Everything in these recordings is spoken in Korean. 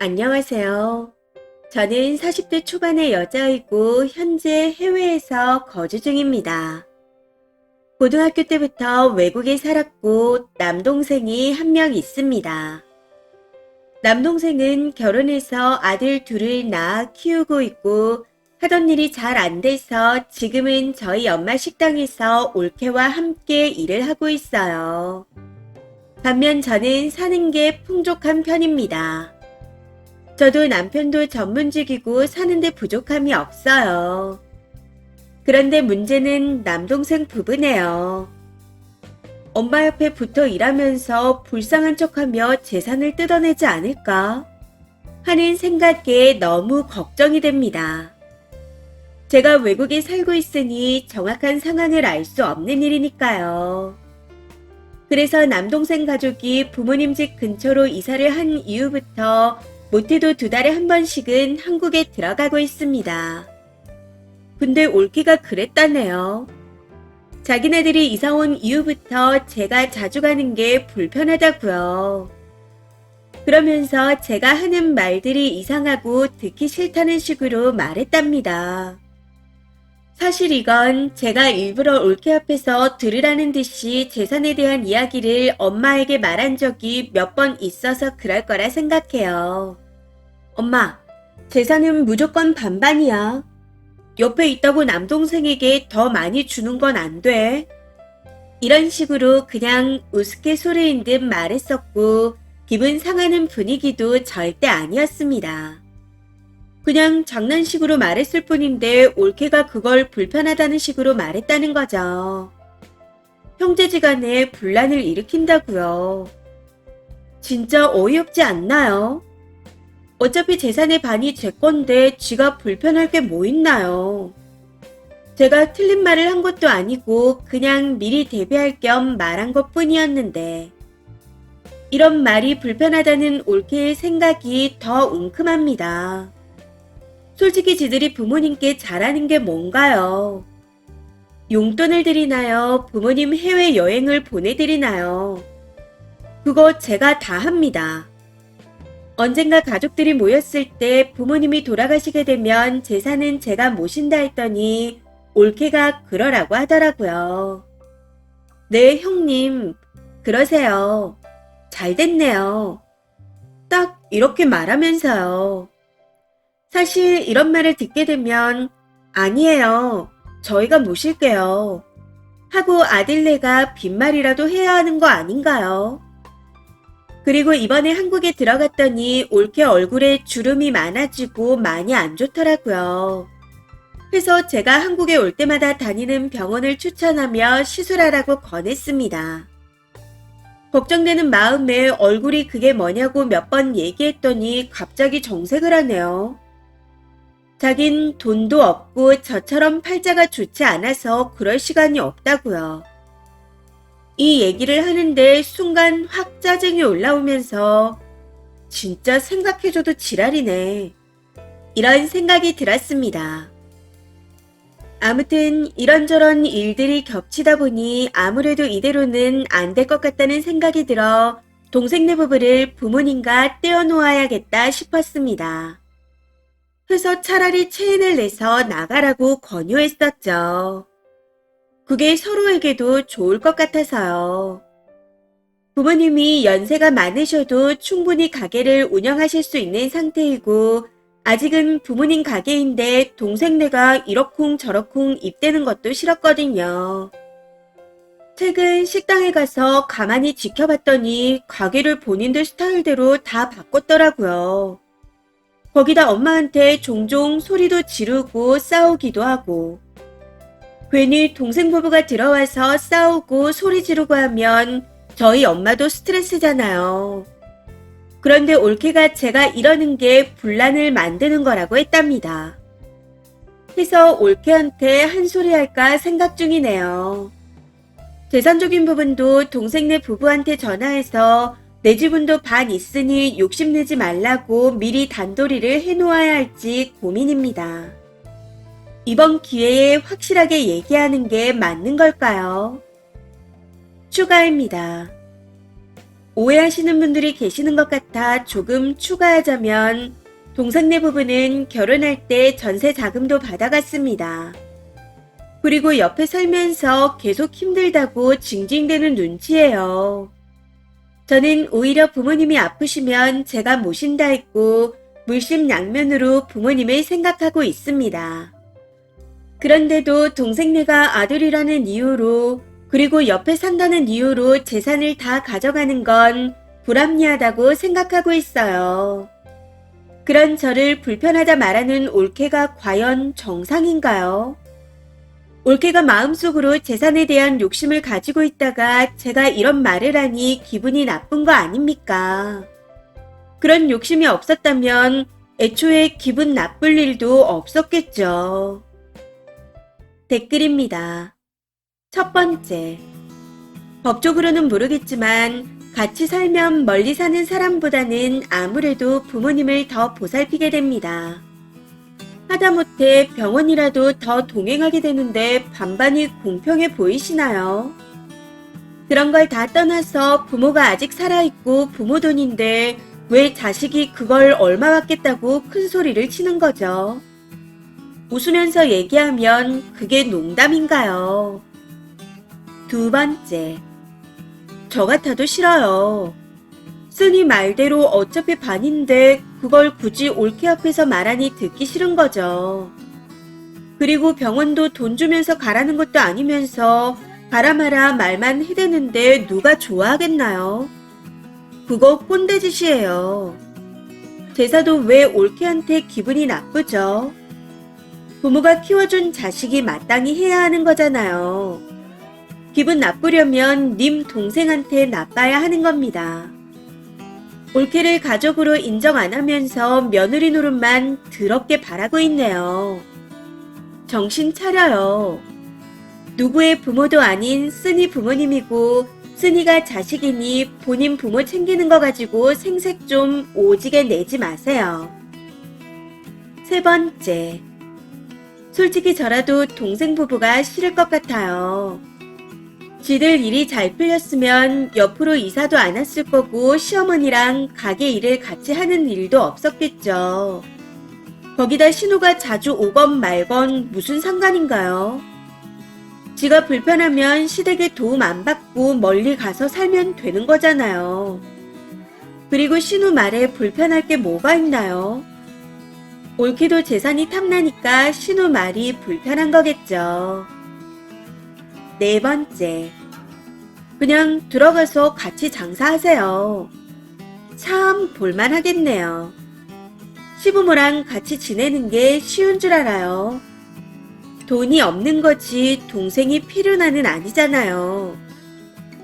안녕하세요. 저는 40대 초반의 여자이고 현재 해외에서 거주 중입니다. 고등학교 때부터 외국에 살았고 남동생이 한 명 있습니다. 남동생은 결혼해서 아들 둘을 낳아 키우고 있고 하던 일이 잘 안 돼서 지금은 저희 엄마 식당에서 올케와 함께 일을 하고 있어요. 반면 저는 사는 게 풍족한 편입니다. 저도 남편도 전문직이고 사는데 부족함이 없어요. 그런데 문제는 남동생 부부네요. 엄마 옆에 붙어 일하면서 불쌍한 척하며 재산을 뜯어내지 않을까 하는 생각에 너무 걱정이 됩니다. 제가 외국에 살고 있으니 정확한 상황을 알 수 없는 일이니까요. 그래서 남동생 가족이 부모님 집 근처로 이사를 한 이후부터 못해도 2달에 한 번씩은 한국에 들어가고 있습니다. 근데 올케가 그랬다네요. 자기네들이 이사 온 이후부터 제가 자주 가는 게 불편하다고요. 그러면서 제가 하는 말들이 이상하고 듣기 싫다는 식으로 말했답니다. 사실 이건 제가 일부러 올케 앞에서 들으라는 듯이 재산에 대한 이야기를 엄마에게 말한 적이 몇 번 있어서 그럴 거라 생각해요. 엄마, 재산은 무조건 반반이야. 옆에 있다고 남동생에게 더 많이 주는 건 안 돼. 이런 식으로 그냥 우스갯소리인 듯 말했었고 기분 상하는 분위기도 절대 아니었습니다. 그냥 장난식으로 말했을 뿐인데 올케가 그걸 불편하다는 식으로 말했다는 거죠. 형제지간에 분란을 일으킨다고요. 진짜 어이없지 않나요? 어차피 재산의 반이 제 건데 지가 불편할 게 뭐 있나요? 제가 틀린 말을 한 것도 아니고 그냥 미리 대비할 겸 말한 것 뿐이었는데 이런 말이 불편하다는 올케의 생각이 더 웅큼합니다. 솔직히 지들이 부모님께 잘하는 게 뭔가요? 용돈을 드리나요? 부모님 해외여행을 보내드리나요? 그거 제가 다 합니다. 언젠가 가족들이 모였을 때 부모님이 돌아가시게 되면 재산은 제가 모신다 했더니 올케가 그러라고 하더라고요. 네, 형님. 그러세요. 잘 됐네요. 딱 이렇게 말하면서요. 사실 이런 말을 듣게 되면 아니에요. 저희가 모실게요. 하고 아들네가 빈말이라도 해야 하는 거 아닌가요? 그리고 이번에 한국에 들어갔더니 올케 얼굴에 주름이 많아지고 많이 안 좋더라고요. 그래서 제가 한국에 올 때마다 다니는 병원을 추천하며 시술하라고 권했습니다. 걱정되는 마음에 얼굴이 그게 뭐냐고 몇 번 얘기했더니 갑자기 정색을 하네요. 자긴 돈도 없고 저처럼 팔자가 좋지 않아서 그럴 시간이 없다고요. 이 얘기를 하는데 순간 확 짜증이 올라오면서 진짜 생각해줘도 지랄이네. 이런 생각이 들었습니다. 아무튼 이런저런 일들이 겹치다 보니 아무래도 이대로는 안 될 것 같다는 생각이 들어 동생네 부부를 부모님과 떼어놓아야겠다 싶었습니다. 그래서 차라리 체인을 내서 나가라고 권유했었죠. 그게 서로에게도 좋을 것 같아서요. 부모님이 연세가 많으셔도 충분히 가게를 운영하실 수 있는 상태이고 아직은 부모님 가게인데 동생네가 이러쿵저러쿵 입대는 것도 싫었거든요. 최근 식당에 가서 가만히 지켜봤더니 가게를 본인들 스타일대로 다 바꿨더라고요. 거기다 엄마한테 종종 소리도 지르고 싸우기도 하고 괜히 동생 부부가 들어와서 싸우고 소리 지르고 하면 저희 엄마도 스트레스잖아요. 그런데 올케가 제가 이러는 게 분란을 만드는 거라고 했답니다. 그래서 올케한테 한 소리 할까 생각 중이네요. 재산적인 부분도 동생네 부부한테 전화해서 내 지분도 반 있으니 욕심내지 말라고 미리 단도리를 해놓아야 할지 고민입니다. 이번 기회에 확실하게 얘기하는 게 맞는 걸까요? 추가입니다. 오해하시는 분들이 계시는 것 같아 조금 추가하자면 동생네 부부는 결혼할 때 전세 자금도 받아갔습니다. 그리고 옆에 살면서 계속 힘들다고 징징대는 눈치예요. 저는 오히려 부모님이 아프시면 제가 모신다 했고 물심양면으로 부모님을 생각하고 있습니다. 그런데도 동생네가 아들이라는 이유로 그리고 옆에 산다는 이유로 재산을 다 가져가는 건 불합리하다고 생각하고 있어요. 그런 저를 불편하다 말하는 올케가 과연 정상인가요? 올케가 마음속으로 재산에 대한 욕심을 가지고 있다가 제가 이런 말을 하니 기분이 나쁜 거 아닙니까? 그런 욕심이 없었다면 애초에 기분 나쁠 일도 없었겠죠. 댓글입니다. 첫 번째. 법적으로는 모르겠지만 같이 살면 멀리 사는 사람보다는 아무래도 부모님을 더 보살피게 됩니다. 하다못해 병원이라도 더 동행하게 되는데 반반이 공평해 보이시나요? 그런 걸 다 떠나서 부모가 아직 살아있고 부모 돈인데 왜 자식이 그걸 얼마 받겠다고 큰 소리를 치는 거죠? 웃으면서 얘기하면 그게 농담인가요? 두 번째. 저 같아도 싫어요. 쓰니 말대로 어차피 반인데 그걸 굳이 올케 앞에서 말하니 듣기 싫은 거죠. 그리고 병원도 돈 주면서 가라는 것도 아니면서 가라 마라 말만 해대는데 누가 좋아하겠나요? 그거 꼰대짓이에요. 제사도 왜 올케한테 기분이 나쁘죠? 부모가 키워준 자식이 마땅히 해야 하는 거잖아요. 기분 나쁘려면 님 동생한테 나빠야 하는 겁니다. 올케를 가족으로 인정 안 하면서 며느리 노릇만 더럽게 바라고 있네요. 정신 차려요. 누구의 부모도 아닌 쓰니 부모님이고 쓰니가 자식이니 본인 부모 챙기는 거 가지고 생색 좀 오지게 내지 마세요. 세 번째. 솔직히 저라도 동생 부부가 싫을 것 같아요. 지들 일이 잘 풀렸으면 옆으로 이사도 안 왔을 거고 시어머니랑 가게 일을 같이 하는 일도 없었겠죠. 거기다 신우가 자주 오건 말건 무슨 상관인가요? 지가 불편하면 시댁에 도움 안 받고 멀리 가서 살면 되는 거잖아요. 그리고 신우 말에 불편할 게 뭐가 있나요? 올케도 재산이 탐나니까 신우 말이 불편한 거겠죠. 네 번째. 그냥 들어가서 같이 장사하세요. 참 볼만하겠네요. 시부모랑 같이 지내는 게 쉬운 줄 알아요. 돈이 없는 거지 동생이 필요나는 아니잖아요.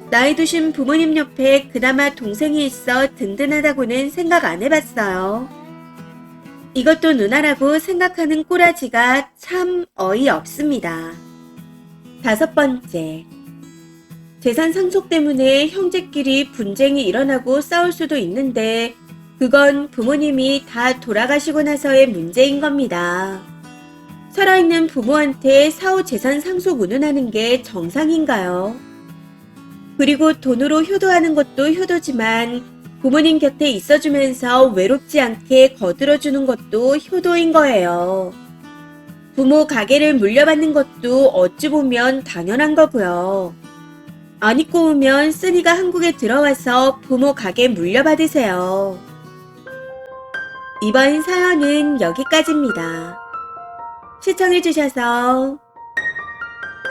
나이 드신 부모님 옆에 그나마 동생이 있어 든든하다고는 생각 안 해봤어요. 이것도 누나라고 생각하는 꼬라지가 참 어이없습니다. 다섯 번째. 재산 상속 때문에 형제끼리 분쟁이 일어나고 싸울 수도 있는데 그건 부모님이 다 돌아가시고 나서의 문제인 겁니다. 살아있는 부모한테 사후 재산 상속 운운하는 게 정상인가요? 그리고 돈으로 효도하는 것도 효도지만 부모님 곁에 있어주면서 외롭지 않게 거들어주는 것도 효도인 거예요. 부모 가게를 물려받는 것도 어찌 보면 당연한 거고요. 안 입고 오면 쓰니가 한국에 들어와서 부모 가게 물려받으세요. 이번 사연은 여기까지입니다. 시청해주셔서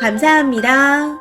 감사합니다.